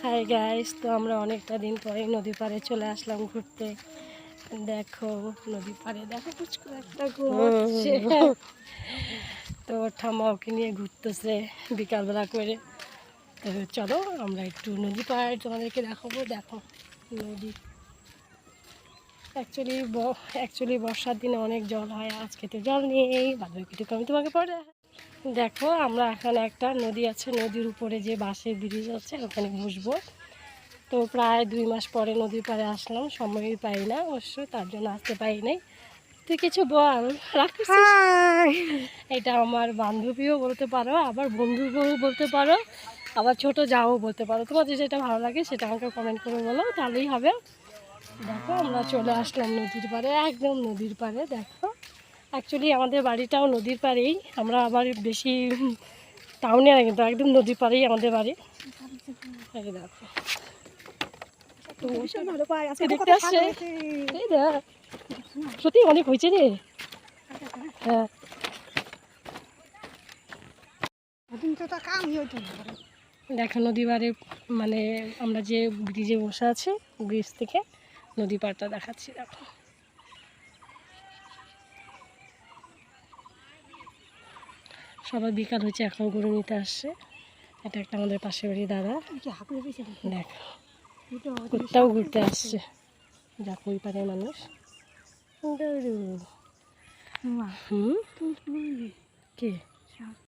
Hi guys, তো আমরা অনেকটা দিন পরে নদী পাড়ে চলে আসলাম ঘুরতে। দেখো নদী পাড়ে, দেখো পুচকু একটা ঘুরছে। তো ঠাম্মা ওকে নিয়ে ঘুরতেছে বিকালবেলা করে। তো চলো আমরা একটু নদী পাড়ে তোমাদেরকে দেখাবো। দেখো নদী অ্যাকচুয়ালি বর্ষার দিনে অনেক জল হয়, আজকে তো জল নেই, বাদবাকিটুকু আমি তোমাকে পরে দেখো। আমরা এখানে একটা নদী আছে, নদীর উপরে যে বাঁশের ব্রিজ আছে ওখানে বসবো। তো প্রায় 2 মাস পরে নদীর পাড়ে আসলাম, সময়ই পাই না অবশ্য, তার জন্য আসতে পারি নাই। তুই কিছু বল। রাখিস, এটা আমার বান্ধবীও বলতে পারো, আবার বন্ধুও বলতে পারো, আবার ছোট যাও বলতে পারো। তোমাদের যেটা ভালো লাগে সেটা আমাকে কমেন্ট করে বলো, তাহলেই হবে। দেখো আমরা চলে আসলাম নদীর পাড়ে, একদম নদীর পাড়ে। দেখো অ্যাকচুয়ালি আমাদের বাড়িটাও নদীর পাড়েই, আমরা আবার বেশি টাউনে না, কিন্তু একদম নদীর পাড়েই আমাদের বাড়ি। দেখো দেখতে আসছে, সত্যি অনেক হয়েছে রে। হ্যাঁ দেখো নদী পাড়ে, মানে আমরা যে ব্রিজে বসে আছি, ব্রিজ থেকে নদী পাড়টা দেখাচ্ছি। দেখো সবাই বিকাল হয়েছে, এখন গরু নিতে আসছে। এটা একটা আমাদের পাশের বাড়ি দাদা, দেখো কুত্তাও ঘুরতে আসছে। দেখো ওই পাড়ের মানুষ। কে